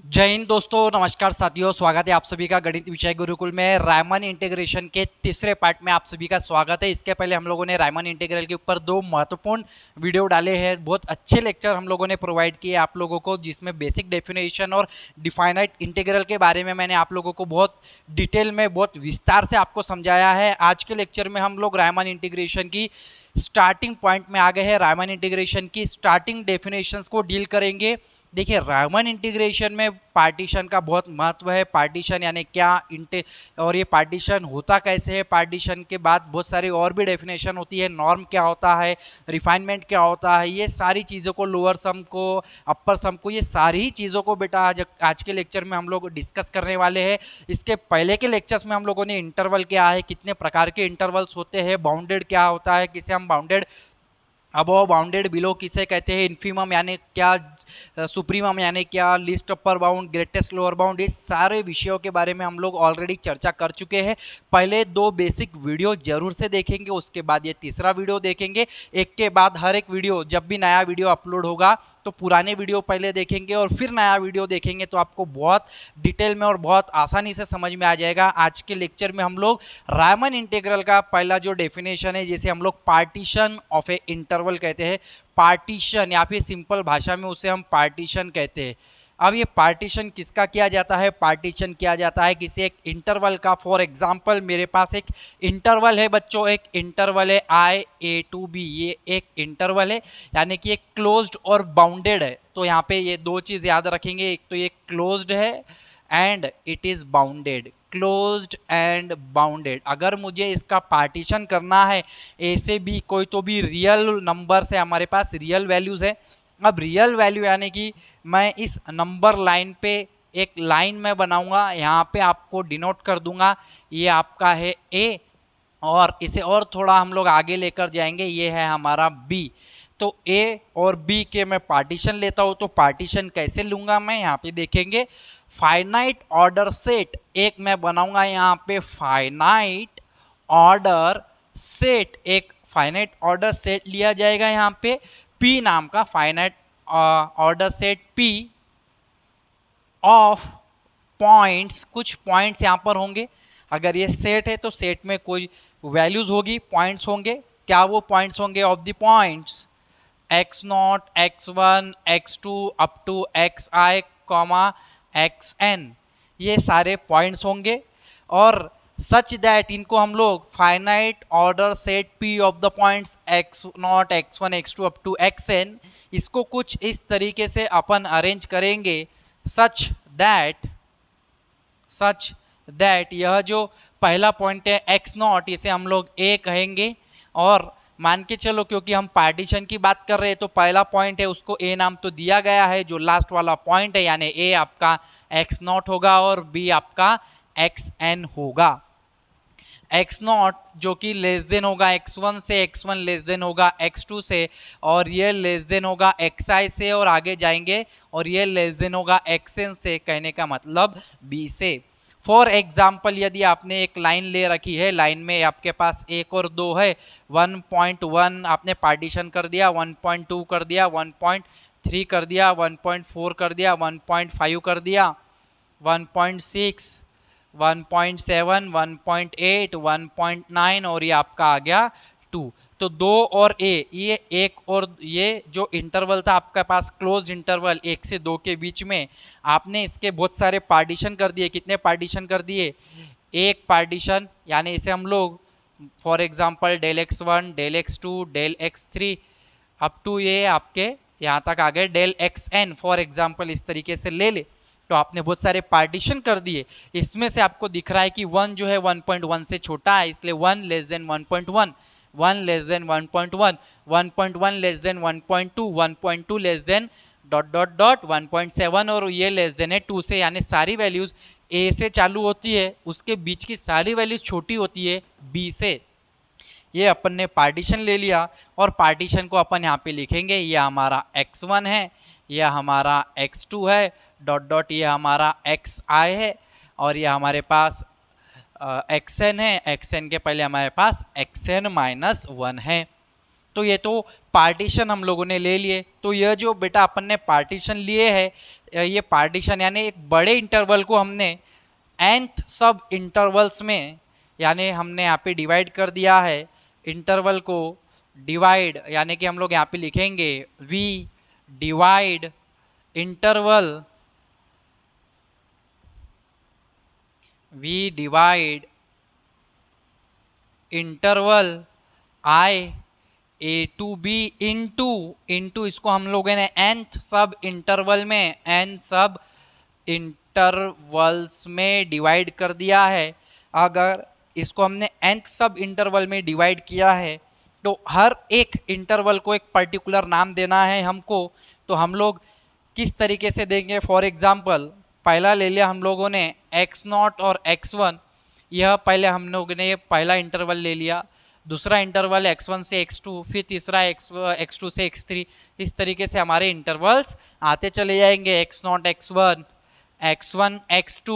जय हिंद दोस्तों, नमस्कार साथियों। स्वागत है आप सभी का गणित विषय गुरुकुल में रायमन इंटीग्रेशन के तीसरे पार्ट में आप सभी का स्वागत है। इसके पहले हम लोगों ने रायमन इंटीग्रल के ऊपर दो महत्वपूर्ण वीडियो डाले हैं। बहुत अच्छे लेक्चर हम लोगों ने प्रोवाइड किए आप लोगों को, जिसमें बेसिक डेफिनेशन और डिफाइनाइट इंटीग्रल के बारे में मैंने आप लोगों को बहुत डिटेल में, बहुत विस्तार से आपको समझाया है। आज के लेक्चर में हम लोग रायमन इंटीग्रेशन की स्टार्टिंग पॉइंट में आ गए हैं। रायमन इंटीग्रेशन की स्टार्टिंग डेफिनेशंस को डील करेंगे। देखिए, रायमन इंटीग्रेशन में पार्टीशन का बहुत महत्व है। पार्टीशन यानी क्या, और ये पार्टीशन होता कैसे है। पार्टीशन के बाद बहुत सारी और भी डेफिनेशन होती है। नॉर्म क्या होता है, रिफाइनमेंट क्या होता है, ये सारी चीज़ों को, लोअर सम को, अपर सम को, ये सारी चीज़ों को बेटा आज के लेक्चर में हम लोग डिस्कस करने वाले हैं। इसके पहले के लेक्चर्स में हम लोगों ने इंटरवल क्या है, कितने प्रकार के इंटरवल्स होते हैं, बाउंडेड क्या होता है, किसे हम बाउंडेड अबव, बाउंडेड बिलो किसे कहते हैं, इन्फीमम यानी क्या, सुप्रीमम यानी क्या, list upper bound, greatest lower bound, ये सारे विषयों के बारे में हम लोग ऑलरेडी चर्चा कर चुके हैं। पहले दो बेसिक वीडियो जरूर से देखेंगे, उसके बाद ये तीसरा वीडियो देखेंगे। एक के बाद हर एक वीडियो, जब भी नया वीडियो अपलोड होगा तो पुराने वीडियो पहले देखेंगे और फिर नया वीडियो देखेंगे, तो आपको बहुत डिटेल में और बहुत आसानी से समझ में आ जाएगा। आज के लेक्चर में हम लोग रायमन इंटीग्रल का पहला जो डेफिनेशन है, जिसे हम लोग पार्टीशन ऑफ ए इंटरवल कहते हैं, पार्टीशन या फिर सिंपल भाषा में उसे हम पार्टीशन कहते हैं। अब ये पार्टीशन किसका किया जाता है? पार्टीशन किया जाता है किसी एक इंटरवल का। फॉर एग्जांपल, मेरे पास एक इंटरवल है बच्चों, एक इंटरवल है आई ए टू बी। ये एक इंटरवल है, यानी कि एक क्लोज्ड और बाउंडेड है। तो यहाँ पे ये दो चीज़ याद रखेंगे, एक तो ये क्लोज्ड है and it is bounded, closed end bounded. अगर मुझे इसका पार्टीशन करना है ए से बी, कोई तो भी रियल नंबर से, हमारे पास रियल वैल्यूज़ है। अब रियल वैल्यू यानी कि मैं इस नंबर लाइन पे एक लाइन में बनाऊंगा, यहाँ पे आपको डिनोट कर दूंगा, ये आपका है ए, और इसे और थोड़ा हम लोग आगे लेकर जाएंगे, ये है हमारा बी। तो ए और बी के मैं पार्टीशन लेता हूँ। तो पार्टीशन कैसे लूँगा मैं, यहाँ पे देखेंगे। फाइनाइट ऑर्डर सेट एक मैं बनाऊंगा, यहाँ पे फाइनाइट ऑर्डर सेट, एक फाइनाइट ऑर्डर सेट लिया जाएगा यहाँ पे, पी नाम का finite order set P of points. कुछ पॉइंट्स यहाँ पर होंगे। अगर ये सेट है तो सेट में कोई वैल्यूज होगी, पॉइंट्स होंगे। क्या वो पॉइंट्स होंगे? Of the points x0, x1, x2 up to xi, xn, ये सारे पॉइंट्स होंगे। और सच दैट इनको हम लोग finite order set p of the points x0, x1, x2 up to xn, इसको कुछ इस तरीके से अपन अरेंज करेंगे, सच दैट यह जो पहला पॉइंट है x0, इसे हम लोग a कहेंगे। और मान के चलो, क्योंकि हम पार्टीशन की बात कर रहे हैं, तो पहला पॉइंट है उसको ए नाम तो दिया गया है। जो लास्ट वाला पॉइंट है यानी ए आपका x0 होगा और बी आपका xn होगा। x0 जो कि लेस देन होगा x1 से, x1 लेस देन होगा x2 से, और ये लेस देन होगा xi से, और आगे जाएंगे और ये लेस देन होगा xn से। कहने का मतलब b से। फॉर एग्जाम्पल, यदि आपने एक लाइन ले रखी है, लाइन में आपके पास एक और दो है, 1.1 आपने पार्टीशन कर दिया, 1.2 कर दिया, 1.3 कर दिया, 1.4 कर दिया, 1.5 कर दिया, 1.6, 1.7, 1.8, 1.9, और ये आपका आ गया 2। तो 2 और ए, ये एक और ये जो इंटरवल था आपके पास, क्लोज इंटरवल 1 से 2 के बीच में, आपने इसके बहुत सारे पार्टीशन कर दिए। कितने पार्टीशन कर दिए? एक पार्टीशन, यानी इसे हम लोग for example del x1, del x2, del x3 up to ये आपके यहाँ तक आ गए डेल xn, फॉर एग्जांपल इस तरीके से ले ले। तो आपने बहुत सारे पार्टीशन कर दिए। इसमें से आपको दिख रहा है कि 1 जो है 1.1 से छोटा है, इसलिए 1 less than 1.1, 1 less than 1.1, 1.1 less than 1.2, 1.2 less than dot dot dot 1.7, और ये लेस देन है 2 से। यानी सारी वैल्यूज ए से चालू होती है, उसके बीच की सारी वैल्यूज छोटी होती है बी से। ये अपन ने पार्टीशन ले लिया और पार्टीशन को अपन यहाँ पे लिखेंगे, ये हमारा x1 है, यह हमारा x2 है, डॉट डॉट ये हमारा xi है, और ये हमारे पास xn है, xn के पहले हमारे पास xn-1 है। तो ये तो पार्टीशन हम लोगों ने ले लिए। तो यह जो बेटा अपन ने पार्टीशन लिए है, ये पार्टीशन यानी एक बड़े इंटरवल को हमने nth सब इंटरवल्स में, यानी हमने यहाँ पे डिवाइड कर दिया है इंटरवल को। डिवाइड यानी कि हम लोग यहाँ पे लिखेंगे v divide interval, v divide interval i a to b into इसको हम लोगों ने nth सब इंटरवल में, n सब इंटरवल्स में डिवाइड कर दिया है। अगर इसको हमने nth सब इंटरवल में डिवाइड किया है तो हर एक इंटरवल को एक पर्टिकुलर नाम देना है हमको। तो हम लोग किस तरीके से देंगे, फॉर एग्जांपल पहला ले लिया हम लोगों ने x0 और x1, यह पहले हम लोगों ने ये पहला इंटरवल ले लिया। दूसरा इंटरवल x1 से x2, फिर तीसरा x2 से x3। इस तरीके से हमारे इंटरवल्स आते चले जाएंगे, x0 x1 x1 x2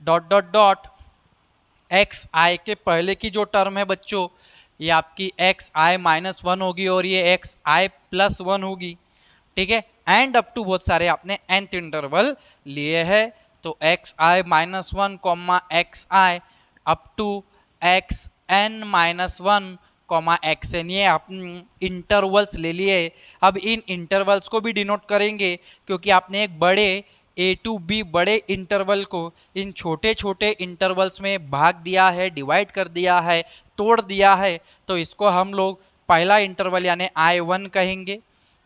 dot dot dot xi के पहले की जो टर्म है बच्चों, ये आपकी xi माइनस 1 होगी और ये xi प्लस 1 होगी, ठीक है। एंड अप टू बहुत सारे आपने nth इंटरवल लिए हैं, तो xi minus 1 comma xi up to xn minus 1 comma xn, ये आप इंटरवल्स ले लिए। अब इन इंटरवल्स को भी डिनोट करेंगे क्योंकि आपने एक बड़े a to b बड़े इंटरवल को इन छोटे छोटे इंटरवल्स में भाग दिया है, डिवाइड कर दिया है, तोड़ दिया है। तो इसको हम लोग पहला इंटरवल यानी I1 कहेंगे,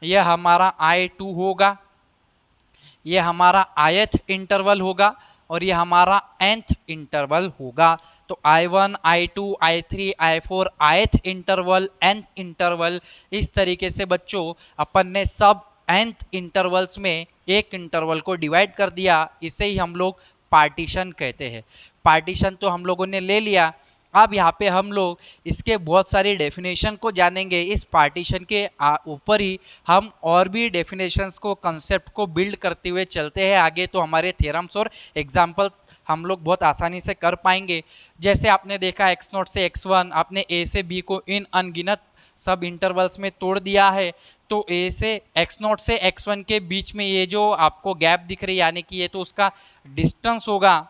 यह हमारा I2 होगा, यह हमारा ith इंटरवल होगा और ये हमारा nth इंटरवल होगा। तो I1 I2 I3 I4 ith interval, nth interval, इस तरीके से बच्चों अपन ने सब nth इंटरवल्स में एक इंटरवल को डिवाइड कर दिया। इसे ही हम लोग पार्टीशन कहते हैं। पार्टीशन तो हम लोगों ने ले लिया। अब यहाँ पे हम लोग इसके बहुत सारी डेफिनेशन को जानेंगे। इस पार्टीशन के ऊपर ही हम और भी डेफिनेशंस को, कंसेप्ट को बिल्ड करते हुए चलते हैं आगे, तो हमारे थ्योरम्स और एग्जाम्पल हम लोग बहुत आसानी से कर पाएंगे। जैसे आपने देखा x0 से x1, आपने a से b को इन अनगिनत सब इंटरवल्स में तोड़ दिया है। तो a से x0 से x1 के बीच में ये जो आपको गैप दिख रही है, यानी कि ये तो उसका डिस्टेंस होगा,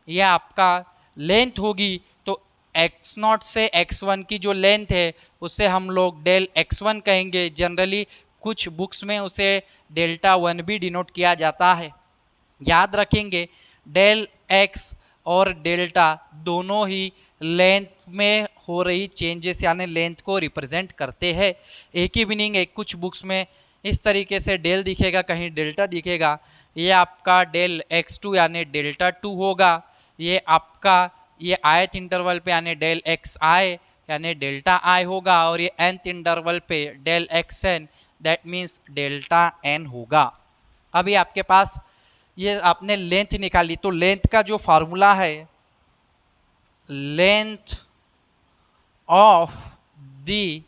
यह आपका लेंथ होगी। तो x0 से x1 की जो लेंथ है उसे हम लोग डेल x1 कहेंगे। जनरली कुछ बुक्स में उसे डेल्टा 1 भी डिनोट किया जाता है। याद रखेंगे डेल x और डेल्टा दोनों ही लेंथ में हो रही चेंजेस यानी लेंथ को रिप्रेजेंट करते हैं। एक ही मीनिंग है, कुछ बुक्स में इस तरीके से डेल दिखेगा, कहीं डेल्टा दिखेगा। ये आपका डेल x2 यानी डेल्टा 2 होगा, ये आपका ये ith इंटरवल पे यानी डेल xi यानी डेल्टा i होगा, और ये nth इंटरवल पे del xn that means delta n होगा। अभी आपके पास ये आपने लेंथ निकाली, तो लेंथ का जो फार्मूला है, लेंथ ऑफ द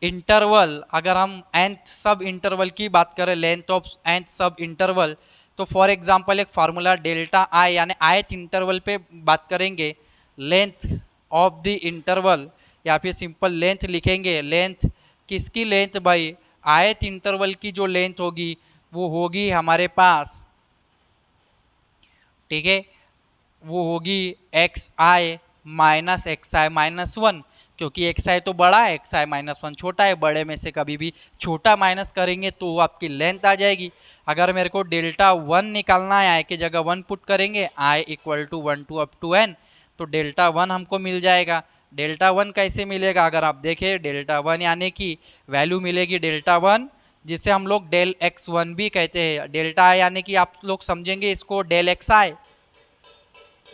इंटरवल, अगर हम nth सब इंटरवल की बात करें, लेंथ ऑफ nth सब इंटरवल, तो फॉर एग्जांपल एक फार्मूला डेल्टा आई यानी ith इंटरवल पे बात करेंगे। लेंथ ऑफ द इंटरवल या फिर सिंपल लेंथ लिखेंगे। लेंथ किसकी लेंथ भाई, ith इंटरवल की जो लेंथ होगी वो होगी हमारे पास, ठीक है, वो होगी xi माइनस xi माइनस 1, क्योंकि xi तो बड़ा है, xi माइनस 1 छोटा है। बड़े में से कभी भी छोटा माइनस करेंगे तो आपकी लेंथ आ जाएगी। अगर मेरे को डेल्टा 1 निकालना है, i की जगह 1 पुट करेंगे, i equal to 1 to up to n, तो डेल्टा 1 हमको मिल जाएगा। डेल्टा 1 कैसे मिलेगा, अगर आप देखें डेल्टा 1 यानी कि वैल्यू मिलेगी डेल्टा 1, जिसे हम लोग डेल x1 भी कहते हैं। डेल्टा यानी कि आप लोग समझेंगे इसको डेल xi,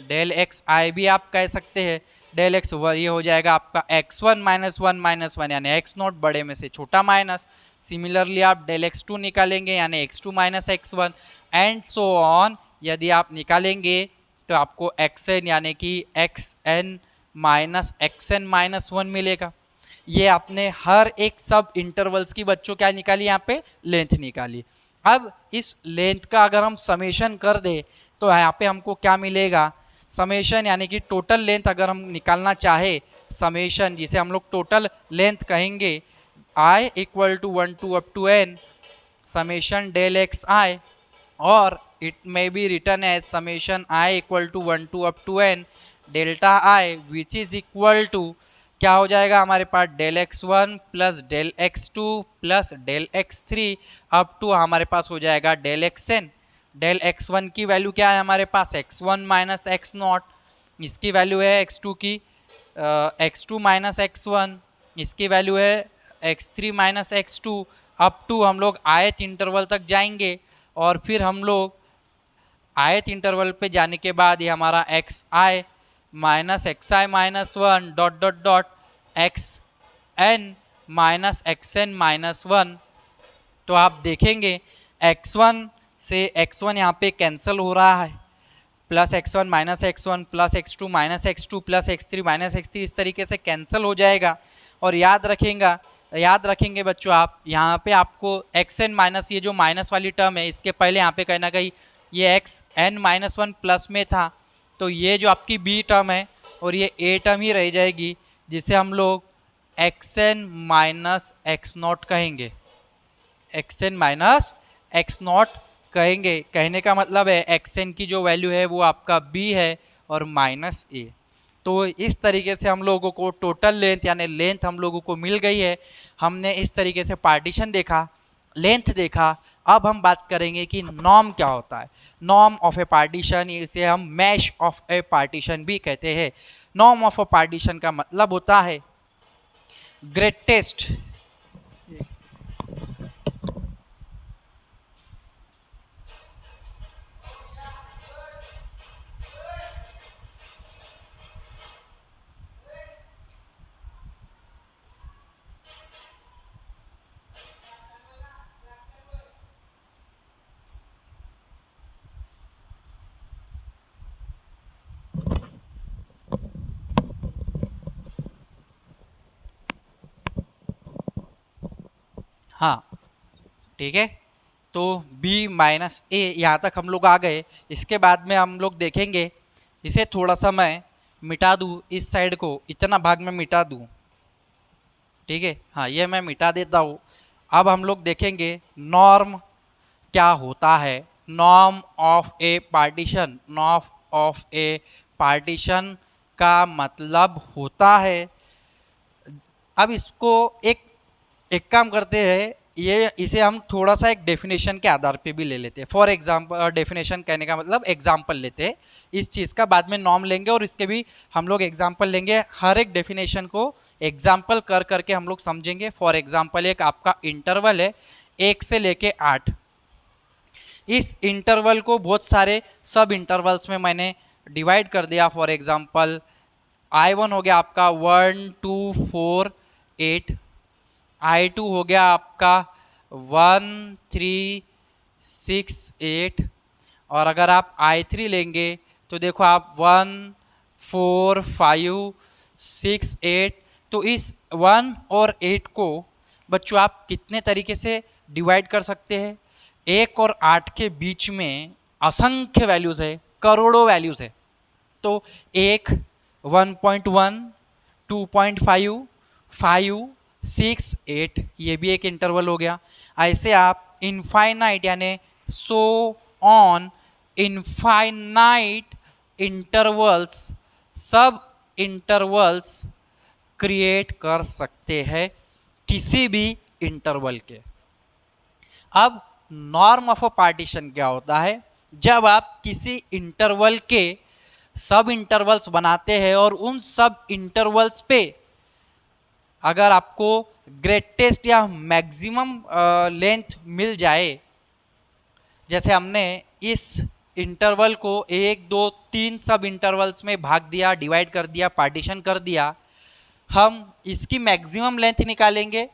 डेल xi भी आप कह सकते हैं। डेल x ये हो जाएगा आपका x1 माइनस 1 माइनस 1 यानी x0 बड़े में से छोटा माइनस। सिमिलरली आप डेल x2 निकालेंगे यानी x2 minus x1 and so on. यदि आप निकालेंगे तो आपको xn यानी कि xn माइनस xn माइनस 1 मिलेगा। ये आपने हर एक सब इंटरवल्स की बच्चों क्या निकाली, यहाँ पे लेंथ निकाली। अब इस लेंथ का अगर हम समेशन कर दे तो यहाँ पे हमको क्या मिलेगा, समेशन यानी कि टोटल लेंथ अगर हम निकालना चाहे, समेशन जिसे हम लोग टोटल लेंथ कहेंगे, i equal to 1 to up to n summation del x i, और it may be written as summation i equal to 1 to up to n delta i, which is equal to क्या हो जाएगा हमारे पास del x1 plus del x2 plus del x3 up to हमारे पास हो जाएगा डेल xn। डेल x1 की वैल्यू क्या है हमारे पास x1 माइनस x0, इसकी वैल्यू है x2 की x2 माइनस x1, इसकी वैल्यू है x3 minus x2 up to हम लोग आयत इंटरवल तक जाएंगे, और फिर हम लोग आयत इंटरवल पे जाने के बाद ये हमारा x i minus x i minus one dot dot dot x n minus x n minus one. तो आप देखेंगे x1 से x1 यहाँ पे कैंसिल हो रहा है, plus x1 minus x1 plus x2 minus x2 plus x3 minus x3 इस तरीके से कैंसिल हो जाएगा। और याद रखेंगे बच्चों आप यहाँ पे आपको xn माइनस ये जो माइनस वाली टर्म है इसके पहले यहाँ पे कहीं ना कहीं ये xn माइनस वन प्लस में था, तो ये जो आपकी b टर्म है और ये a टर्म ही रह जाएगी, जिसे हम लोग xn माइनस एक्स नॉट कहेंगे, xn माइनस एक्स नॉट कहेंगे। कहने का मतलब है xn की जो वैल्यू है वो आपका b है और माइनस a। तो इस तरीके से हम लोगों को टोटल लेंथ यानी लेंथ हम लोगों को मिल गई है। हमने इस तरीके से पार्टीशन देखा, लेंथ देखा। अब हम बात करेंगे कि नॉर्म क्या होता है। नॉर्म ऑफ ए पार्टीशन, इसे हम मैश ऑफ ए पार्टीशन भी कहते हैं। नॉर्म ऑफ ए पार्टीशन का मतलब होता है ग्रेटेस्ट हाँ ठीक है। तो b माइनस ए यहाँ तक हम लोग आ गए। इसके बाद में हम लोग देखेंगे, इसे थोड़ा सा मैं मिटा दूँ, इस साइड को इतना भाग में मिटा दूँ, ठीक है। हाँ ये मैं मिटा देता हूँ। अब हम लोग देखेंगे नॉर्म क्या होता है। Norm of A partition, norm of A partition का मतलब होता है, अब इसको एक काम करते हैं, इसे हम थोड़ा सा एक डेफिनेशन के आधार पे भी ले लेते हैं। फॉर एग्जांपल, डेफिनेशन कहने का मतलब एग्जांपल लेते हैं इस चीज़ का, बाद में नॉर्म लेंगे और इसके भी हम लोग एग्जांपल लेंगे। हर एक डेफिनेशन को एग्जांपल कर करके हम लोग समझेंगे। फॉर एग्जांपल एक आपका इंटरवल है 1 से लेके 8। इस इंटरवल को बहुत सारे सब इंटरवल्स में मैंने डिवाइड कर दिया। फॉर एग्जांपल I1 हो गया आपका 1 2 4 8, I2 हो गया आपका 1 3 6 8, और अगर आप I3 लेंगे तो देखो आप 1 4 5 6 8। तो इस 1 और 8 को बच्चों आप कितने तरीके से डिवाइड कर सकते हैं। 1 और 8 के बीच में असंख्य वैल्यूज़ है, करोड़ों वैल्यूज़ है। तो 1 1.1 2.5 5 6 8 ये भी एक इंटरवल हो गया। ऐसे आप इनफाइनाइट यानी सो ऑन इनफाइनाइट इंटरवल्स, सब इंटरवल्स क्रिएट कर सकते हैं किसी भी इंटरवल के। अब नॉर्म ऑफ अ पार्टीशन क्या होता है, जब आप किसी इंटरवल के सब इंटरवल्स बनाते हैं और उन सब इंटरवल्स पे अगर आपको ग्रेटेस्ट या मैक्सिमम लेंथ मिल जाए, जैसे हमने इस इंटरवल को 1 2 3 सब इंटरवल्स में भाग दिया, डिवाइड कर दिया, पार्टीशन कर दिया, हम इसकी मैक्सिमम लेंथ निकालेंगे।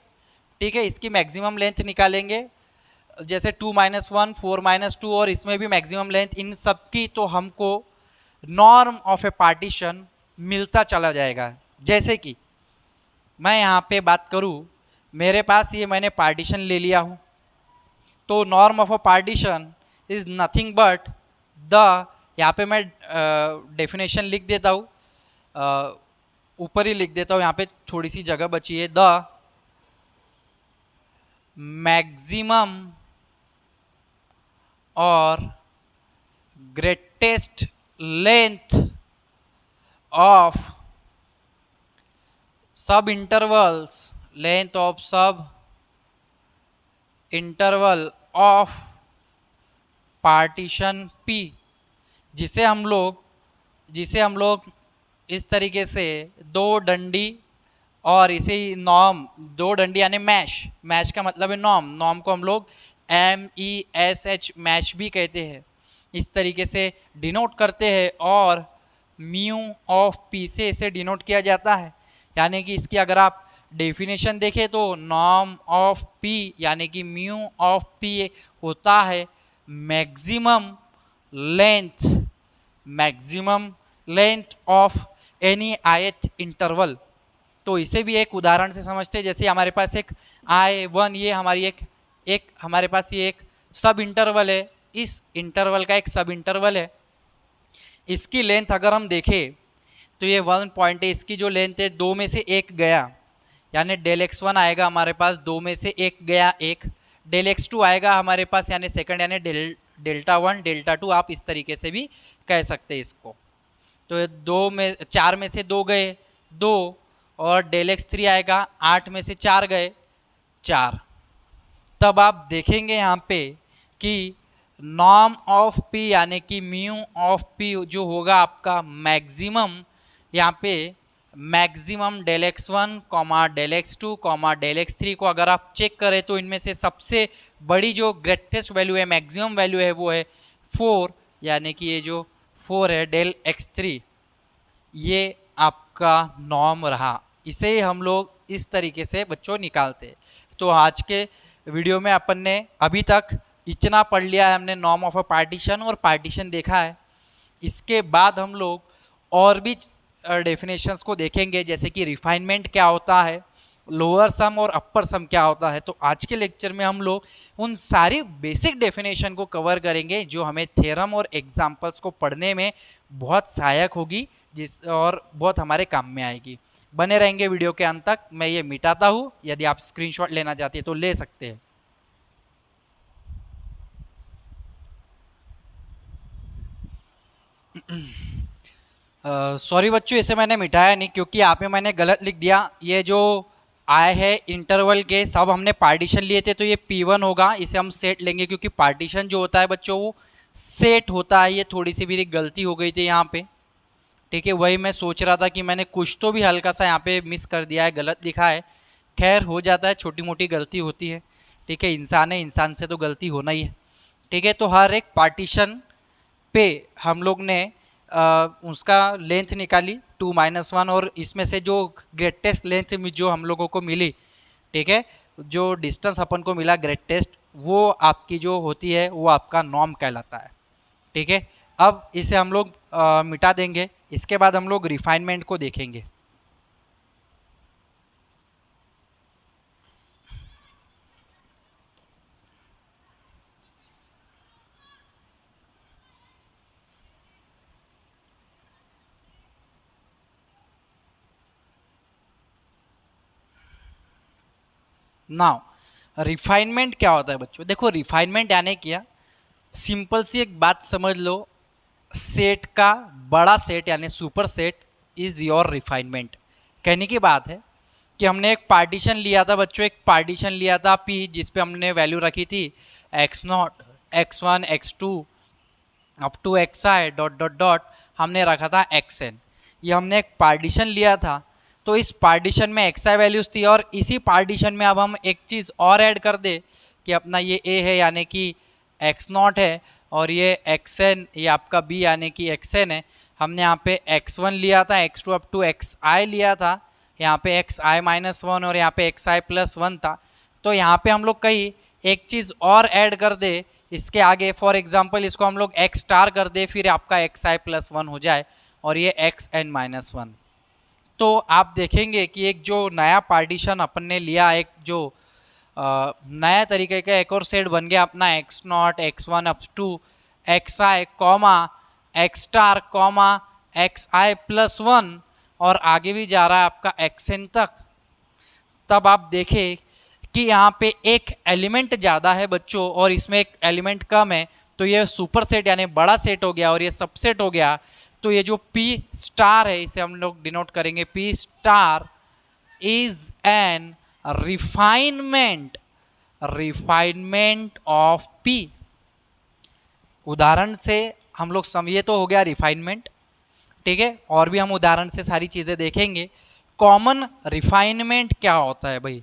ठीक है, इसकी मैक्सिमम लेंथ निकालेंगे, जैसे 2 - 1 4 - 2, और इसमें भी मैक्सिमम लेंथ इन सब की, तो हमको नॉर्म ऑफ ए पार्टीशन मिलता चला जाएगा। जैसे कि मैं यहाँ पे बात करूँ, मेरे पास ये मैंने पार्टीशन ले लिया हूँ, तो norm of a partition is nothing but the, यहाँ पे मैं डेफिनेशन लिख देता हूँ, ऊपर ही लिख देता हूँ, यहाँ पे थोड़ी सी जगह बची है। द मैक्सिमम और ग्रेटेस्ट लेंथ ऑफ सब इंटरवल्स, लेंथ ऑफ सब इंटरवल ऑफ पार्टीशन P, जिसे हम लोग इस तरीके से दो डंडी और इसे नॉर्म, दो डंडी यानी मैश, मैश का मतलब है नॉर्म, नॉर्म को हम लोग MESH मैश भी कहते हैं, इस तरीके से डिनोट करते हैं और म्यू ऑफ पी से इसे डिनोट किया जाता है। यानी कि इसकी अगर आप डेफिनेशन देखें तो नॉर्म ऑफ पी यानी कि म्यू ऑफ पी होता है maximum length of any ith interval. तो इसे भी एक उदाहरण से समझते हैं, जैसे हमारे पास एक I1, ये हमारी एक हमारे पास ये एक सब इंटरवल है, इस इंटरवल का एक सब इंटरवल है, इसकी लेंथ अगर हम देखें तो ये 1 पॉइंट है, इसकी जो लेंथ है 2 में से 1 गया, यानी डेल x1 आएगा हमारे पास, 2 में से 1 गया 1, डेल x2 आएगा हमारे पास यानी सेकंड, यानी डेल्टा 1 डेल्टा 2, आप इस तरीके से भी कह सकते हैं इसको। तो 4 में से 2 गए 2, और डेल x3 आएगा 8 में से 4 गए 4। तब आप देखेंगे यहाँ पे कि नॉर्म ऑफ पी यानी कि म्यू ऑफ पी जो होगा आपका मैक्सिमम, यहाँ पे maximum del x1 comma del x2 comma del x3 को अगर आप चेक करें तो इनमें से सबसे बड़ी जो ग्रेटेस्ट वैल्यू है, मैक्सिमम वैल्यू है, वो है 4, यानी कि ये जो 4 है डेल x3, ये आपका नॉर्म रहा। इसे हम लोग इस तरीके से बच्चों निकालते हैं। तो आज के वीडियो में अपन ने अभी तक इतना पढ़ लिया है, हमने नॉर्म ऑफ अ पार्टीशन और पार्टीशन देखा है। इसके बाद हम लोग और भी डेफिनेशंस को देखेंगे, जैसे कि रिफाइनमेंट क्या होता है, लोअर सम और अपर सम क्या होता है। तो आज के लेक्चर में हम लोग उन सारी बेसिक डेफिनेशन को कवर करेंगे जो हमें थ्योरम और एग्जाम्पल्स को पढ़ने में बहुत सहायक होगी, और बहुत हमारे काम में आएगी। बने रहेंगे वीडियो के अंत तक। मैं ये मिटाता हूँ, यदि आप स्क्रीनशॉट लेना चाहते हैं तो ले सकते हैं। सॉरी बच्चों, इसे मैंने मिटाया नहीं क्योंकि यहाँ पे मैंने गलत लिख दिया। ये जो आए है इंटरवल के सब हमने पार्टीशन लिए थे, तो ये P1 होगा, इसे हम सेट लेंगे क्योंकि पार्टीशन जो होता है बच्चों वो सेट होता है। ये थोड़ी सी मेरी गलती हो गई थी यहाँ पे, ठीक है, वही मैं सोच रहा था कि मैंने कुछ तो भी हल्का सा यहाँ पे मिस कर दिया है, गलत लिखा है। खैर हो जाता है, छोटी मोटी गलती होती है, ठीक है, इंसान है, इंसान से तो गलती होना ही है, ठीक है। तो हर एक पार्टीशन पे हम लोग ने उसका लेंथ निकाली 2-1, और इसमें से जो ग्रेटेस्ट लेंथ जो हम लोगों को मिली, ठीक है, जो डिस्टेंस अपन को मिला ग्रेटेस्ट, वो आपकी जो होती है वो आपका नॉर्म कहलाता है, ठीक है। अब इसे हम लोग मिटा देंगे। इसके बाद हम लोग रिफाइनमेंट को देखेंगे। नाउ रिफाइनमेंट क्या होता है बच्चों? देखो, रिफाइनमेंट यानी क्या, सिंपल सी एक बात समझ लो, सेट का बड़ा सेट यानी super set is your refinement. कहने की बात है कि हमने एक पार्टीशन लिया था बच्चों, एक पार्टीशन लिया था P, जिस पे हमने वैल्यू रखी थी x0, x1, x2 up to xi dot dot dot, हमने रखा था xn। ये हमने एक पार्टीशन लिया था, तो इस पार्टीशन में xi वैल्यूज़ थी, और इसी पार्टीशन में अब हम एक चीज़ और ऐड कर दे कि अपना ये a है यानी कि x0 है, और ये xn ये आपका b यानी कि xn है। हमने यहाँ पे x1 लिया था, x2 अप टू xi लिया था, यहाँ पे xi-1 और यहाँ पे xi+1 था। तो यहाँ पे हम लोग कहीं एक चीज़ और ऐड कर दे इसके आगे, फॉर एग्जांपल इसको हम लोग x स्टार कर दे, फिर आपका xi+1 हो जाए और ये xn-1। तो आप देखेंगे कि एक जो नया पार्टीशन अपन ने लिया, एक जो नया तरीके का एक और सेट बन गया अपना x0, x1 up to xi comma x star comma xi+1, और आगे भी जा रहा है आपका xn तक। तब आप देखें कि यहाँ पे एक एलिमेंट ज़्यादा है बच्चों और इसमें एक एलिमेंट कम है, तो ये सुपर सेट यानी बड़ा सेट हो गया और ये सबसेट हो गया। तो ये जो P स्टार है इसे हम लोग डिनोट करेंगे, P star is an refinement of P। उदाहरण से हम लोग समझिए तो हो गया रिफाइनमेंट, ठीक है, और भी हम उदाहरण से सारी चीज़ें देखेंगे। कॉमन रिफाइनमेंट क्या होता है भाई?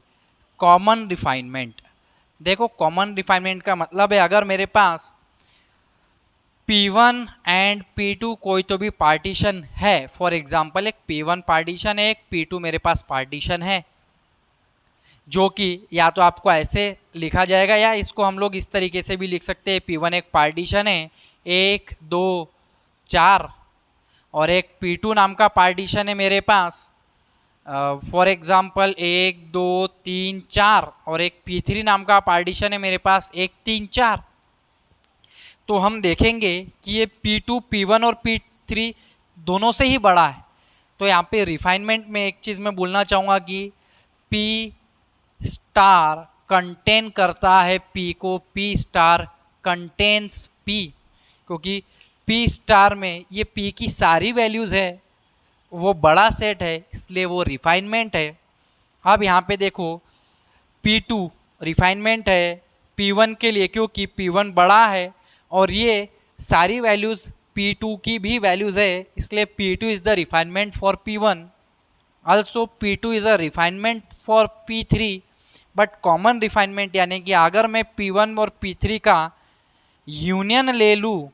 कॉमन रिफाइनमेंट, देखो कॉमन रिफाइनमेंट का मतलब है अगर मेरे पास P1 एंड P2 कोई तो भी पार्टीशन है, फॉर एग्जांपल एक P1 पार्टीशन है, एक P2 मेरे पास पार्टीशन है, जो कि या तो आपको ऐसे लिखा जाएगा या इसको हम लोग इस तरीके से भी लिख सकते हैं। P1 एक पार्टीशन है, 1 2 4, और एक P2 नाम का पार्टीशन है मेरे पास, फॉर एग्जांपल 1 2 3 4, और एक P3 नाम का पार्टीशन है मेरे पास 1 3 4। तो हम देखेंगे कि ये P2 P1 और P3 दोनों से ही बड़ा है। तो यहाँ पे रिफाइनमेंट में एक चीज़ मैं बोलना चाहूँगा कि P स्टार कंटेन करता है P को, P स्टार कंटेन्स P, क्योंकि P स्टार में ये P की सारी वैल्यूज़ है, वो बड़ा सेट है, इसलिए वो रिफाइनमेंट है। अब यहाँ पे देखो P2 रिफाइनमेंट है P1 के लिए, क्योंकि P1 बड़ा है और ये सारी वैल्यूज़ P2 की भी वैल्यूज़ है, इसलिए P2 is the refinement for P1, also P2 is a refinement for P3। But common refinement यानी कि अगर मैं P1 और P3 का यूनियन ले लूँ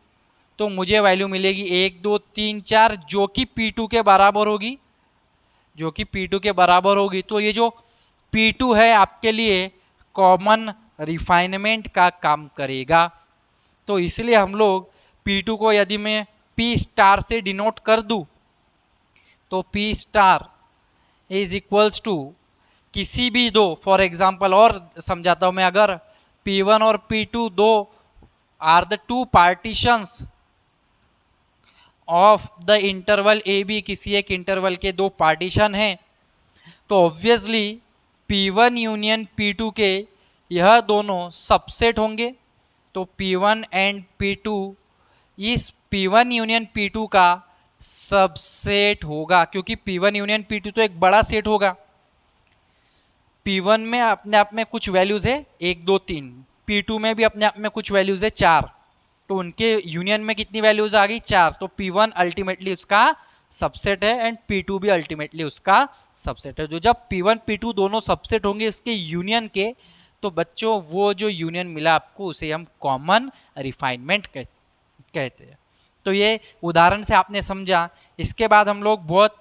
तो मुझे वैल्यू मिलेगी 1 2 3 4, जो कि P2 के बराबर होगी, जो कि P2 के बराबर होगी। तो ये जो P2 है आपके लिए कॉमन रिफाइनमेंट का काम करेगा। तो इसलिए हम लोग P2 को यदि मैं P स्टार से डिनोट कर दूं तो P star is equals to किसी भी दो, फॉर एग्जांपल और समझाता हूं मैं, अगर P1 और P2 दो are the two partitions of the interval A B, किसी एक इंटरवल के दो पार्टीशन हैं, तो ऑब्वियसली P1 यूनियन P2 के यह दोनों सबसेट होंगे। तो P1 एंड P2 इस P1 यूनियन P2 का सबसेट होगा, क्योंकि P1 यूनियन P2 तो एक बड़ा सेट होगा। P1 में अपने आप में कुछ वैल्यूज़ है 1 2 3, P2 में भी अपने आप में कुछ वैल्यूज़ है 4, तो उनके यूनियन में कितनी वैल्यूज़ आ गई? 4। तो P1 अल्टीमेटली उसका सबसेट है एंड P2 भी अल्टीमेटली उसका सबसेट है। जो जब P1 P2 दोनों सबसेट होंगे इसके यूनियन के, तो बच्चों वो जो यूनियन मिला आपको उसे हम कॉमन रिफाइनमेंट कहते हैं। तो ये उदाहरण से आपने समझा। इसके बाद हम लोग बहुत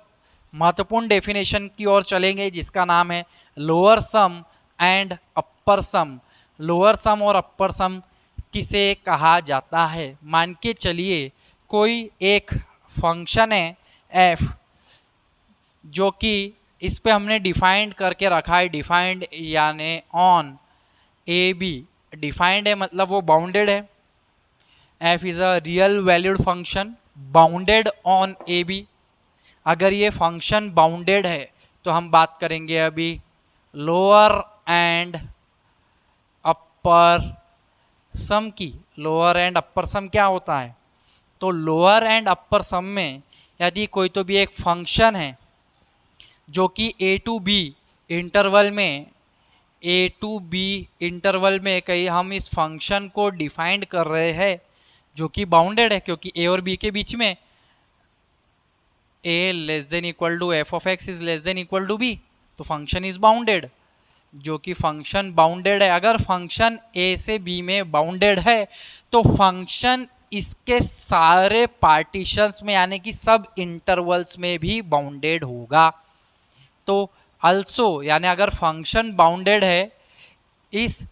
महत्वपूर्ण डेफिनेशन की ओर चलेंगे जिसका नाम है lower sum and upper sum. Lower sum और अपर सम किसे कहा जाता है? मान के चलिए कोई एक फंक्शन है f, जो कि इस पे हमने डिफाइंड करके रखा है, डिफाइंड यानी ऑन ए बी, डिफाइंड है मतलब वो बाउंडेड है। f is a real valued function bounded on A B. अगर ये फंक्शन बाउंडेड है तो हम बात करेंगे अभी लोअर एंड अपर सम की। लोअर एंड अपर सम क्या होता है? तो लोअर एंड अपर सम में यदि कोई तो भी एक फंक्शन है जो कि a टू b इंटरवल में, a टू b इंटरवल में कहीं हम इस फंक्शन को डिफाइंड कर रहे हैं जो कि बाउंडेड है, क्योंकि a और b के बीच में a less than equal to f of x is less than equal to b, तो फंक्शन इज बाउंडेड, जो कि फंक्शन बाउंडेड है। अगर फंक्शन a से b में बाउंडेड है तो फंक्शन इसके सारे पार्टीशंस में यानी कि सब इंटरवल्स में भी बाउंडेड होगा। तो अल्सो यानी अगर फंक्शन बाउंडेड है इस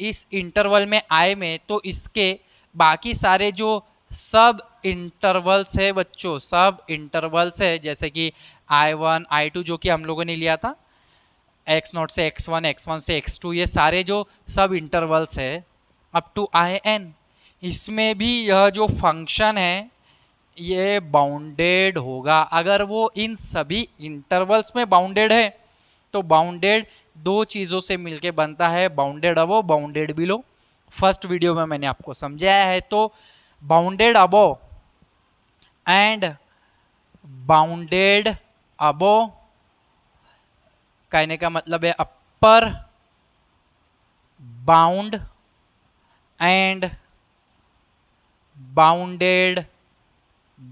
इस इंटरवल में i में, तो इसके बाकी सारे जो सब इंटरवल्स है बच्चों, सब इंटरवल्स है जैसे कि I1 I2 जो कि हम लोगों ने लिया था, x0 से x1, x1 से x2, ये सारे जो सब इंटरवल्स है अप टू IN, इसमें भी यह जो फंक्शन है ये बाउंडेड होगा। अगर वो इन सभी इंटरवल्स में बाउंडेड है तो बाउंडेड दो चीज़ों से मिलके बनता है, बाउंडेड अबो, बाउंडेड बिलो। फर्स्ट वीडियो में मैंने आपको समझाया है। तो बाउंडेड अबो एंड बाउंडेड अबो कहने का मतलब है upper bound and bounded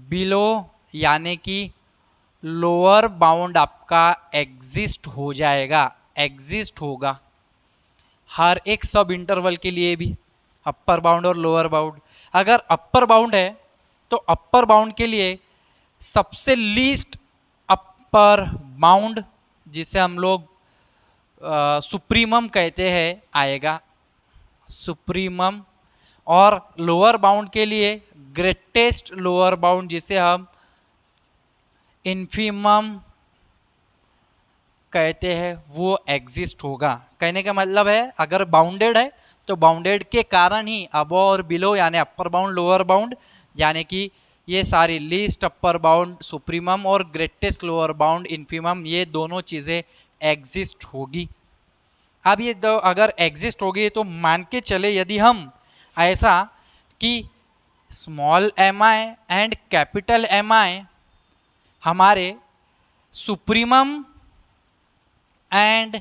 below, यानी कि लोअर बाउंड आपका एग्जिस्ट हो जाएगा, एग्जिस्ट होगा हर एक सब इंटरवल के लिए भी, अपर बाउंड और लोअर बाउंड। अगर अपर बाउंड है तो अपर बाउंड के लिए सबसे लीस्ट अपर बाउंड, जिसे हम लोग सुप्रीमम कहते हैं, आएगा सुप्रीमम। और लोअर बाउंड के लिए ग्रेटेस्ट लोअर बाउंड, जिसे हम इन्फीमम कहते हैं, वो एग्जिस्ट होगा। कहने का मतलब है अगर बाउंडेड है तो बाउंडेड के कारण ही अबव और बिलो, यानी अपर बाउंड लोअर बाउंड, यानी कि ये सारी लीस्ट अपर बाउंड सुप्रीमम और ग्रेटेस्ट लोअर बाउंड इन्फीमम, ये दोनों चीज़ें एग्जिस्ट होगी। अब ये अगर एग्जिस्ट होगी तो मान के चले यदि हम ऐसा कि small M I and capital M I हमारे सुप्रीमम एंड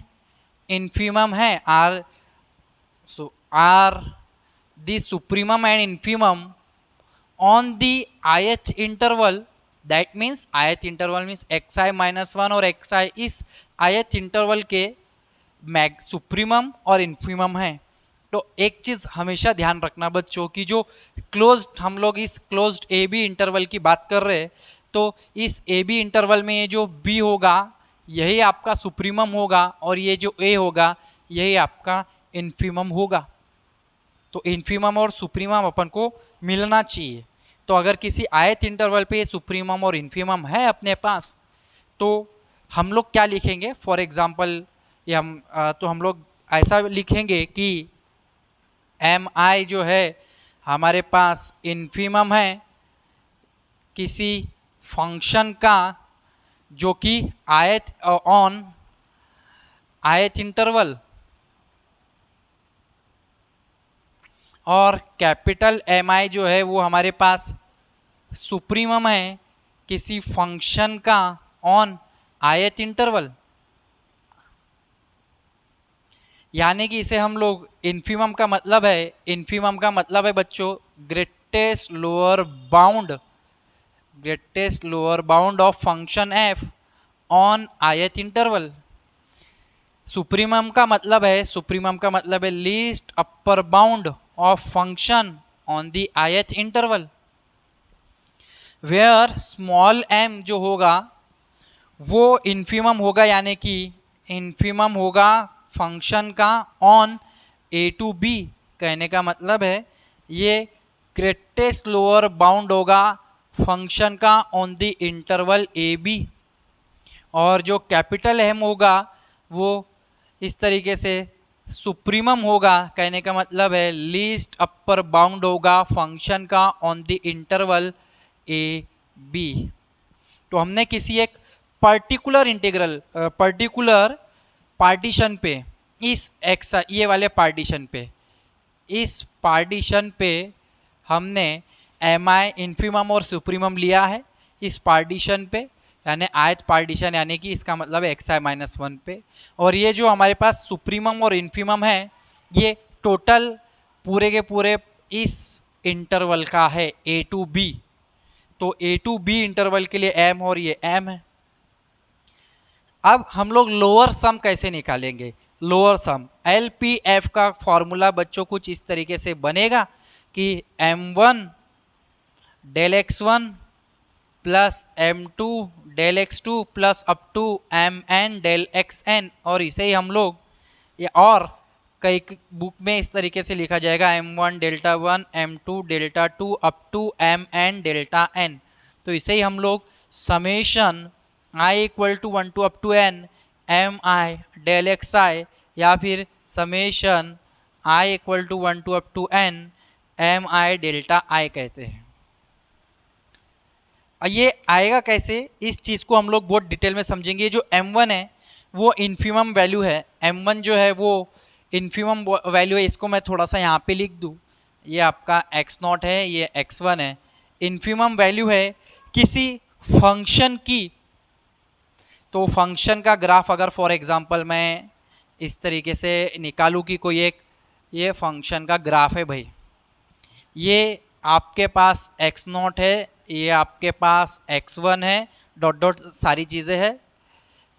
इन्फीमम है, are the supremum and infimum on the ith interval, that means ith interval means xi-1 और xi इस ith इंटरवल के सुप्रीमम और इन्फीमम है। तो एक चीज़ हमेशा ध्यान रखना बच्चों की, जो क्लोज्ड, हम लोग इस क्लोज्ड ए बी इंटरवल की बात कर रहे हैं, तो इस ए बी इंटरवल में ये जो बी होगा यही आपका सुप्रीमम होगा और ये जो ए होगा यही आपका इन्फीमम होगा। तो इन्फीमम और सुप्रीमम अपन को मिलना चाहिए। तो अगर किसी ith इंटरवल पे सुप्रीमम और इन्फीमम है अपने पास, तो हम लोग क्या लिखेंगे, फॉर एग्जांपल ये हम लोग ऐसा लिखेंगे कि एम आई जो है हमारे पास इन्फीमम है किसी फंक्शन का जो कि ऑन ith इंटरवल, और कैपिटल एम आई जो है वो हमारे पास सुप्रीमम है किसी फंक्शन का ऑन ith इंटरवल, यानी कि इसे हम लोग इन्फीमम का मतलब है, इन्फीमम का मतलब है बच्चों greatest lower bound, greatest lower bound of function F on ith interval. Supremum का मतलब है, सुप्रीमम का मतलब है least upper bound of function on the ith interval, where small m जो होगा वो इन्फीमम होगा, यानी कि इन्फीमम होगा फंक्शन का ऑन ए टू बी। कहने का मतलब है ये ग्रेटेस्ट लोअर बाउंड होगा फंक्शन का on the interval A B, और जो कैपिटल एम होगा वो इस तरीके से सुप्रीमम होगा। कहने का मतलब है लीस्ट अपर बाउंड होगा फंक्शन का on the interval A B. तो हमने किसी एक पर्टिकुलर इंटीग्रल पर्टिकुलर पार्टीशन पे, इस एक्स ये वाले पार्टीशन पे, इस पार्टीशन पे हमने एम आई इन्फीमम और सुप्रीमम लिया है इस पार्टीशन पे, यानी ith पार्टीशन, यानी कि इसका मतलब है xi-1 पे। और ये जो हमारे पास सुप्रीमम और इन्फीमम है ये टोटल पूरे के पूरे इस इंटरवल का है ए टू बी। तो ए टू बी इंटरवल के लिए m और ये m है। अब हम लोग लोअर सम कैसे निकालेंगे, लोअर सम LPF का फॉर्मूला बच्चों कुछ इस तरीके से बनेगा कि m1 del x1 plus m2 del x2 plus up to mn del xn, और इसे ही हम लोग ये और कई बुक में इस तरीके से लिखा जाएगा m1 delta 1 m2 delta 2 up to mn delta n। तो इसे ही हम लोग summation i equal to 1 to up to n M I del xi, या फिर summation i equal to 1 to up to n M I delta i कहते हैं। ये आएगा कैसे, इस चीज़ को हम लोग बहुत डिटेल में समझेंगे। जो m1 है वो इन्फिमम वैल्यू है, m1 जो है वो इन्फिमम वैल्यू है, इसको मैं थोड़ा सा यहाँ पे लिख दूँ, ये आपका x0 है, ये x1 है। इन्फिमम वैल्यू है किसी फंक्शन की, तो फंक्शन का ग्राफ अगर फॉर एग्जांपल मैं इस तरीके से निकालूं कि कोई एक ये फंक्शन का ग्राफ है भाई, ये आपके पास x0 है, ये आपके पास x1 है, डॉट डॉट सारी चीज़ें हैं,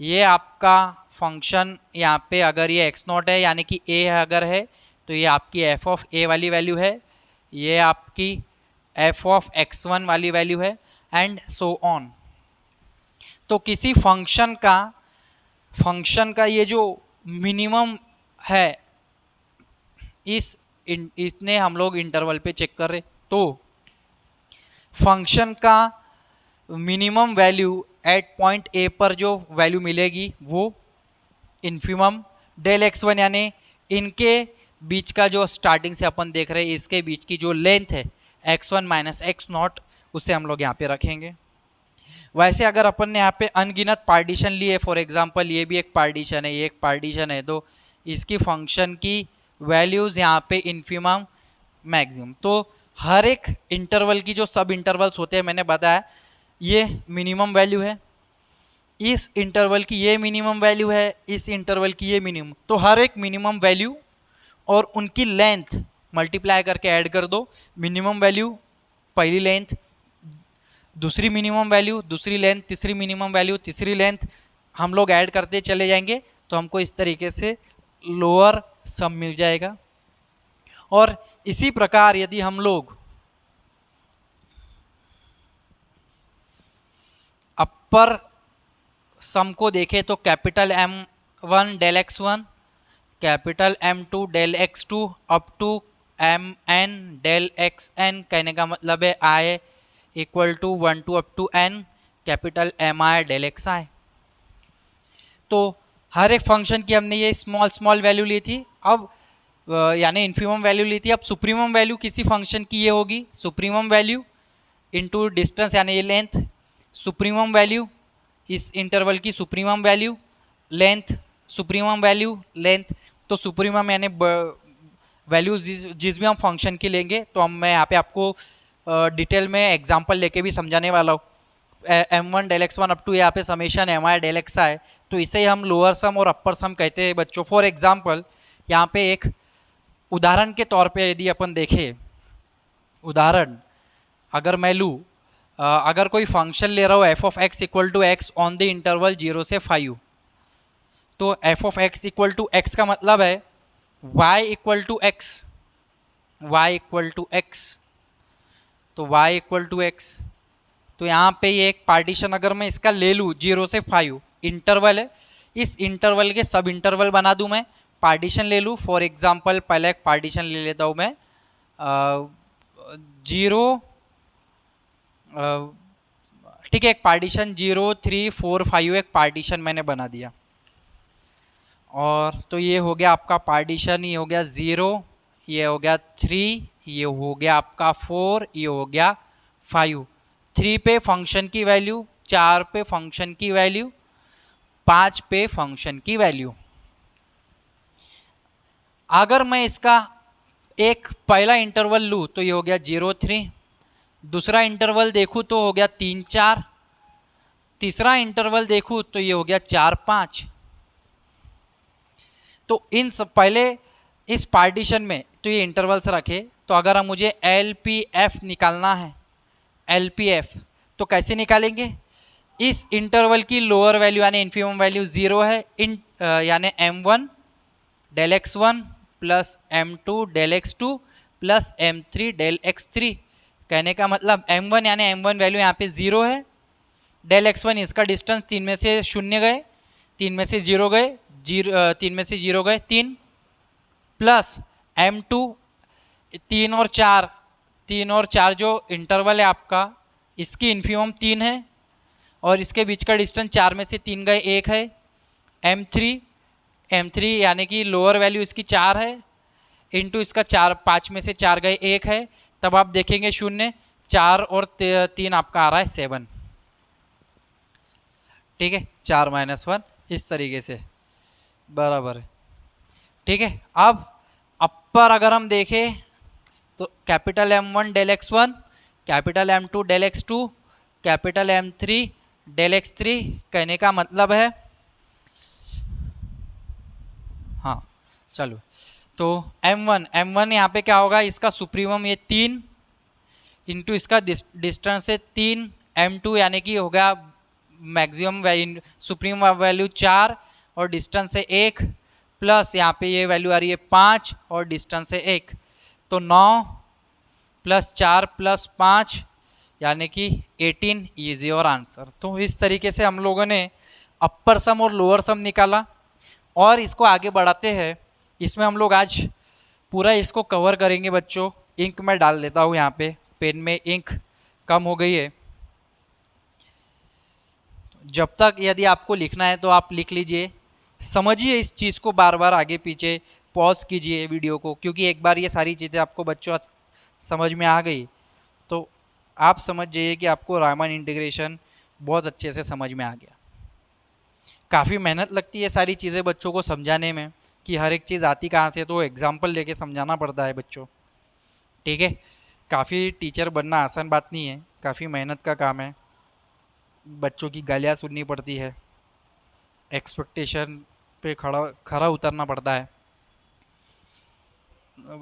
ये आपका फंक्शन यहाँ पे अगर ये x0 है यानी कि a अगर है तो ये आपकी f ऑफ a वाली वैल्यू है, ये आपकी f ऑफ x1 वाली वैल्यू है, एंड सो ऑन। तो किसी फंक्शन का ये जो मिनिमम है इतने हम लोग इंटरवल पे चेक कर रहे, तो फंक्शन का minimum value at point A पर जो वैल्यू मिलेगी वो इन्फिमम डेल x1 यानी इनके बीच का जो स्टार्टिंग से अपन देख रहे हैं इसके बीच की जो लेंथ है x1 माइनस x0 उसे हम लोग यहाँ पे रखेंगे। वैसे अगर अपन ने यहाँ पे अनगिनत पार्टीशन लिए, फॉर एग्जांपल ये भी एक पार्टीशन है, ये एक पार्टीशन है, तो इसकी फंक्शन की वैल्यूज़ यहाँ पे इन्फिमम मैक्सिमम, तो हर एक इंटरवल की जो सब इंटरवल्स होते हैं मैंने बताया ये मिनिमम वैल्यू है, इस इंटरवल की ये मिनिमम वैल्यू है, इस इंटरवल की ये मिनिमम, तो हर एक मिनिमम वैल्यू और उनकी लेंथ मल्टीप्लाई करके ऐड कर दो। मिनिमम वैल्यू पहली लेंथ, दूसरी मिनिमम वैल्यू दूसरी लेंथ, तीसरी मिनिमम वैल्यू तीसरी लेंथ, हम लोग ऐड करते चले जाएंगे तो हमको इस तरीके से लोअर सम मिल जाएगा। और इसी प्रकार यदि हम लोग अपर सम को देखें तो capital M1 del x1, capital M2 del x2 up to Mn del xn, कहने का मतलब है I equal to 1 to up to n capital Mi del xi। तो हर एक फंक्शन की हमने ये स्मॉल वैल्यू ली थी, अब यानी इन्फिमम वैल्यू ली थी। अब सुप्रीमम वैल्यू किसी फंक्शन की ये होगी सुप्रीमम वैल्यू इनटू डिस्टेंस यानी ये लेंथ, सुप्रीमम वैल्यू इस इंटरवल की supremum value, length supremum value length. तो सुप्रीमम यानी वैल्यू जिस भी हम फंक्शन की लेंगे, तो मैं यहाँ पे आपको डिटेल में एग्जांपल लेके भी समझाने वाला हूँ। M1 del x1 up to यहाँ पे समेशन Mi डेल xi है, तो इसे हम लोअर सम और अपर सम कहते हैं बच्चों। फॉर एग्जांपल यहाँ पे एक उदाहरण के तौर पे यदि अपन देखें, उदाहरण अगर मैं लूँ, अगर कोई फंक्शन ले रहा हो f of x equal to X on the interval 0 से 5, तो f of x equal to X का मतलब है y equal to X, y equal to X, तो y इक्वल टू एक्स। तो यहाँ पे ये एक पार्टीशन अगर मैं इसका ले लूँ 0 से 5 इंटरवल है, इस इंटरवल के सब इंटरवल बना दूँ मैं, पार्टीशन ले लूँ। फॉर एग्जांपल पहले एक पार्टीशन ले लेता हूँ मैं 0, ठीक है, एक पार्टीशन 0 3 4 5 एक पार्टीशन मैंने बना दिया। और तो ये हो गया आपका पार्टीशन, ये हो गया 0, ये हो गया 3, ये हो गया आपका 4, ये हो गया 5। 3 पे फंक्शन की वैल्यू, 4 पे फंक्शन की वैल्यू, 5 पे फंक्शन की वैल्यू। अगर मैं इसका एक पहला इंटरवल लूँ तो ये हो गया 0 3, दूसरा इंटरवल देखूँ तो हो गया 3 4, तीसरा इंटरवल देखूँ तो ये हो गया 4 5। तो इन सब पहले इस पार्टीशन में तो ये इंटरवल्स रखे, तो अगर हम मुझे LPF निकालना है, LPF तो कैसे निकालेंगे? इस इंटरवल की लोअर वैल्यू यानी इन्फिमम वैल्यू 0 है, यानी M1 del x1 plus M2 del x2 plus M3 del x3। कहने का मतलब M1 यानी M1 वैल्यू यहाँ पे 0 है, डेल x1 इसका डिस्टेंस 3 में से 0 गए, 3 में से 0 गए, 3 में से 0 गए 3, प्लस M2 3 और 4 जो इंटरवल है आपका, इसकी इन्फिमम 3 है और इसके बीच का डिस्टेंस 4 में से 3 गए 1 है। M3 यानी कि लोअर वैल्यू इसकी 4 है, इंटू इसका 5 में से 4 गए 1 है, तब आप देखेंगे 0, 4 और 3 आपका आ रहा है 7, ठीक है, 4 - 1। इस तरीके से बराबर है। ठीक है, अब अपर अगर हम देखें तो capital M1 del x1, capital M2 del x2, capital M3 del x3। कहने का मतलब है, हाँ चलो, तो M1 यहाँ पे क्या होगा, इसका सुप्रीमम ये 3 इंटू इसका डिस्टेंस है 3, M2 यानी कि हो गया मैक्सिमम सुप्रीम वैल्यू 4 और डिस्टेंस है 1, प्लस यहाँ पे ये वैल्यू आ रही है 5 और डिस्टेंस है 1, तो 9 प्लस 4 प्लस 5 यानी कि 18 इज योर आंसर। तो इस तरीके से हम लोगों ने अपर सम और लोअर सम निकाला और इसको आगे बढ़ाते हैं। इसमें हम लोग आज पूरा इसको कवर करेंगे बच्चों। इंक मैं डाल देता हूँ यहाँ पे, पेन में इंक कम हो गई है। जब तक यदि आपको लिखना है तो आप लिख लीजिए, समझिए इस चीज़ को, बार बार आगे पीछे पॉज कीजिए वीडियो को, क्योंकि एक बार ये सारी चीज़ें आपको बच्चों समझ में आ गई तो आप समझ जाइए कि आपको रायमन इंटीग्रेशन बहुत अच्छे से समझ में आ गया। काफ़ी मेहनत लगती है सारी चीज़ें बच्चों को समझाने में, कि हर एक चीज़ आती कहाँ से, तो एग्जाम्पल लेके समझाना पड़ता है बच्चों। ठीक है, काफ़ी टीचर बनना आसान बात नहीं है, काफ़ी मेहनत का काम है, बच्चों की गालियाँ सुननी पड़ती है, एक्सपेक्टेशन पे खरा उतरना पड़ता है,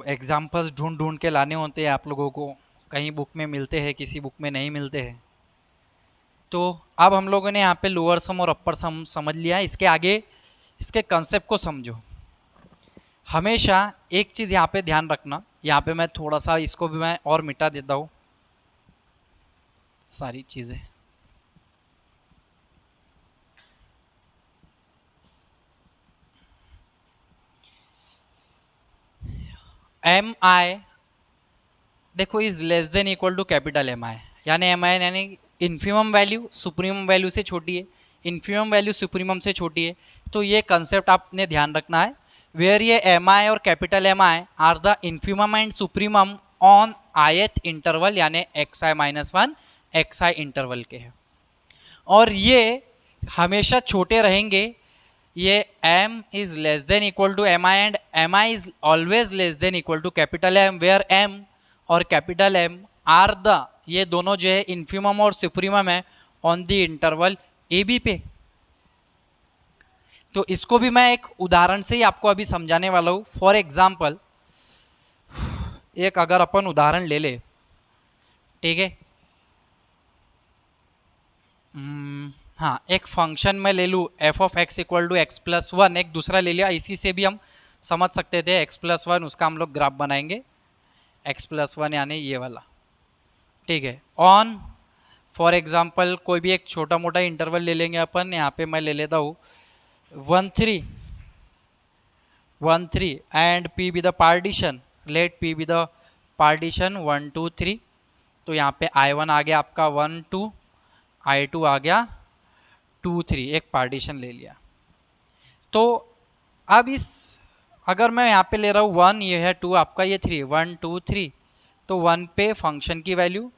एग्जाम्पल्स ढूंढ ढूंढ के लाने होते हैं आप लोगों को, कहीं बुक में मिलते हैं, किसी बुक में नहीं मिलते हैं। तो अब हम लोगों ने यहाँ पे लोअर सम और अपर सम समझ लिया है। इसके आगे इसके कंसेप्ट को समझो। हमेशा एक चीज़ यहाँ पे ध्यान रखना, यहाँ पे मैं थोड़ा सा इसको भी मैं और मिटा देता हूँ सारी चीज़ें। एम आई देखो is less than equal to capital M I, यानी एम आई यानी इन्फीमम वैल्यू सुप्रीमम वैल्यू से छोटी है, इन्फीमम वैल्यू सुप्रीमम से छोटी है। तो ये कंसेप्ट आपने ध्यान रखना है, वेयर ये एम आई और capital M I are the infimum and supremum on ith interval, यानी xi-1 xi इंटरवल के हैं, और ये हमेशा छोटे रहेंगे। ये m is less than equal to M I and M I is always less than equal to capital M, where m और कैपिटल एम आर द, ये दोनों जो है इन्फीमम और सुप्रीमम है on the interval A B पे। तो इसको भी मैं एक उदाहरण से ही आपको अभी समझाने वाला हूँ। फॉर एग्जाम्पल, एक अगर अपन उदाहरण ले ले, ठीक है, हाँ, एक फंक्शन में ले लूँ F of X equal to X plus one, एक दूसरा ले लिया, इसी से भी हम समझ सकते थे एक्स प्लस वन, उसका हम लोग ग्राफ बनाएंगे एक्स प्लस वन यानी ये वाला। ठीक है, ऑन फॉर एग्जाम्पल कोई भी एक छोटा मोटा इंटरवल ले लेंगे अपन, यहाँ पे मैं ले लेता हूँ 1 3 and P be the partition, let P be the partition 1 2 3। तो यहाँ पे I1 आ गया आपका 1 2, I2 आ गया 2 3, एक पार्टीशन ले लिया। तो अब इस अगर मैं यहाँ पे ले रहा हूँ 1, ये है 2 आपका, ये 3, 1 2 3, तो 1 पे फंक्शन की वैल्यू,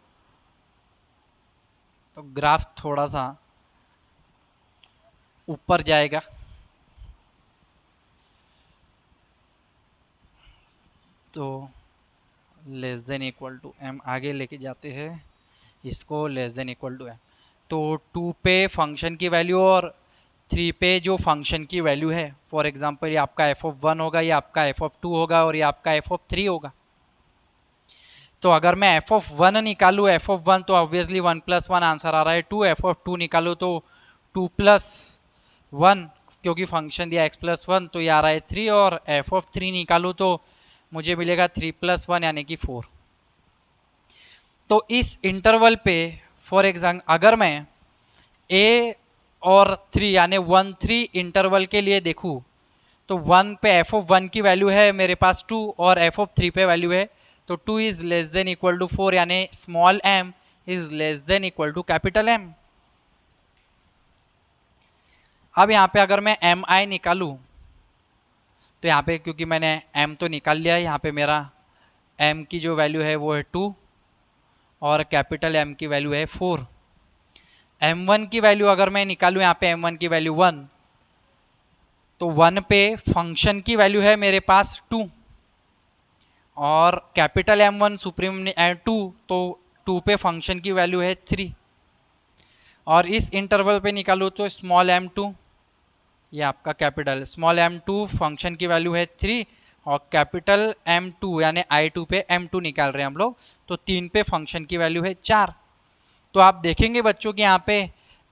तो ग्राफ थोड़ा सा ऊपर जाएगा, तो less than equal to M आगे लेके जाते हैं इसको, less than equal to M. तो 2 पे फंक्शन की वैल्यू और 3 पे जो फंक्शन की वैल्यू है, फॉर एग्जांपल ये आपका एफ ऑफ 1 होगा, ये आपका एफ ऑफ 2 होगा और ये आपका एफ ऑफ 3 होगा। तो अगर मैं एफ ऑफ 1 निकालूँ, एफ ऑफ 1 तो ऑब्वियसली 1 प्लस 1 आंसर आ रहा है 2, एफ ऑफ 2 निकालूँ तो 2 प्लस 1, क्योंकि फंक्शन दिया x प्लस 1 तो ये आ रहा है 3, और एफ ऑफ 3 निकालूँ तो मुझे मिलेगा 3 प्लस 1 यानी कि 4। तो इस इंटरवल पे फॉर एग्जाम्पल अगर मैं a और 3 यानी 1 3 इंटरवल के लिए देखूँ, तो 1 पे एफ ऑफ 1 की वैल्यू है मेरे पास 2 और एफ ऑफ 3 पे वैल्यू है, तो 2 is less than equal to 4, यानी small m is less than equal to capital M। अब यहाँ पे अगर मैं एम आई निकालूँ, तो यहाँ पे क्योंकि मैंने m तो निकाल लिया है, यहाँ पे मेरा m की जो वैल्यू है वो है 2 और कैपिटल M की वैल्यू है 4। m1 की वैल्यू अगर मैं निकालूँ, यहाँ पे m1 की वैल्यू 1, तो 1 पे फंक्शन की वैल्यू है मेरे पास 2 और कैपिटल M1 सुप्रीम 2, तो 2 पे फंक्शन की वैल्यू है 3 और इस इंटरवल पे निकालूँ तो स्मॉल m2, ये आपका कैपिटल स्मॉल m2 फंक्शन की वैल्यू है 3 और कैपिटल M2 यानी I2 पे M2 निकाल रहे हैं हम लोग, तो 3 पे फंक्शन की वैल्यू है 4। तो आप देखेंगे बच्चों कि यहाँ पे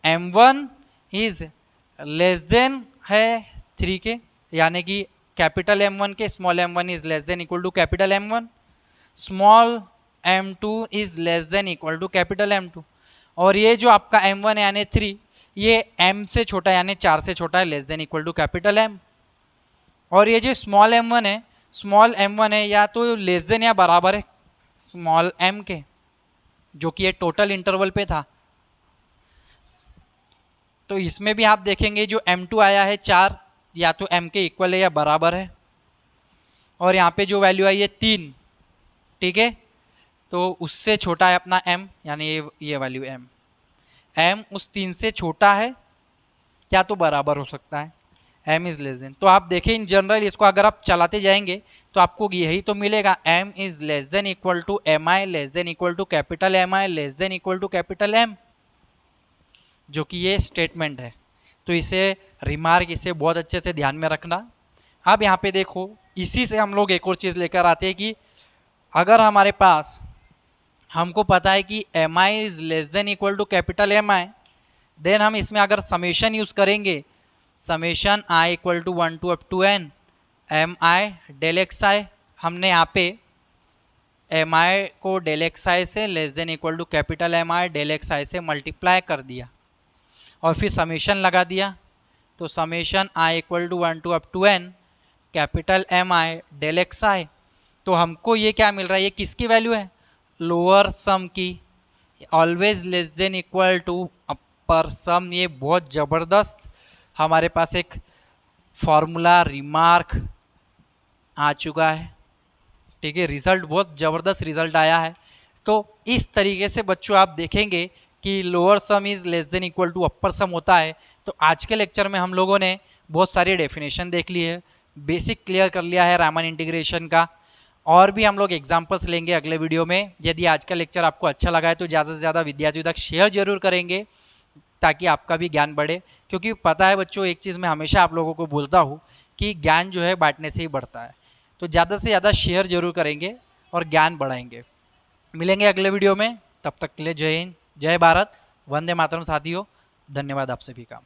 M1 इज लेस देन है 3 के, यानी कि कैपिटल M1 के small m1 is less than equal to capital M1, small m2 is less than equal to capital M2 और ये जो आपका M1 यानी 3 ये M से छोटा यानी 4 से छोटा है, less than equal to capital M। और ये जो स्मॉल m1 है या तो लेस देन या बराबर है स्मॉल m के, जो कि ये टोटल इंटरवल पे था। तो इसमें भी आप देखेंगे जो M2 आया है 4 या तो M के इक्वल है या बराबर है और यहाँ पे जो वैल्यू आई है 3, ठीक है, तो उससे छोटा है अपना M यानी ये वैल्यू M उस 3 से छोटा है क्या तो बराबर हो सकता है, M इज़ लेस देन। तो आप देखें इन जनरल इसको अगर आप चलाते जाएंगे तो आपको यही तो मिलेगा, M is less than equal to MI less than equal to capital MI less than equal to capital M, जो कि ये स्टेटमेंट है। तो इसे रिमार्क इसे बहुत अच्छे से ध्यान में रखना। अब यहाँ पे देखो इसी से हम लोग एक और चीज़ लेकर आते हैं कि अगर हमारे पास हमको पता है कि MI is less than equal to capital MI, then हम इसमें अगर समेशन यूज़ करेंगे, summation I equal to 1 to up to n MI del XI, हमने यहाँ पे MI को डेल XI से less than equal to capital MI del XI से मल्टीप्लाई कर दिया और फिर समेशन लगा दिया, तो summation I equal to 1 to up to n capital MI del XI। तो हमको ये क्या मिल रहा है, ये किसकी वैल्यू है, लोअर सम की, always less than equal to upper sum. ये बहुत ज़बरदस्त हमारे पास एक फॉर्मूला रिमार्क आ चुका है, ठीक है, रिज़ल्ट बहुत ज़बरदस्त रिज़ल्ट आया है। तो इस तरीके से बच्चों आप देखेंगे कि lower sum is less than equal to upper sum होता है। तो आज के लेक्चर में हम लोगों ने बहुत सारी डेफिनेशन देख ली है, बेसिक क्लियर कर लिया है रायमन इंटीग्रेशन का, और भी हम लोग एग्जांपल्स लेंगे अगले वीडियो में। यदि आज का लेक्चर आपको अच्छा लगा है तो ज़्यादा से ज़्यादा विद्यार्थियों तक शेयर जरूर करेंगे ताकि आपका भी ज्ञान बढ़े, क्योंकि पता है बच्चों एक चीज़ मैं हमेशा आप लोगों को बोलता हूँ कि ज्ञान जो है बांटने से ही बढ़ता है। तो ज़्यादा से ज़्यादा शेयर जरूर करेंगे और ज्ञान बढ़ाएंगे। मिलेंगे अगले वीडियो में, तब तक के लिए जय हिंद, जय भारत, वंदे मातरम साथियों। धन्यवाद आप सभी का।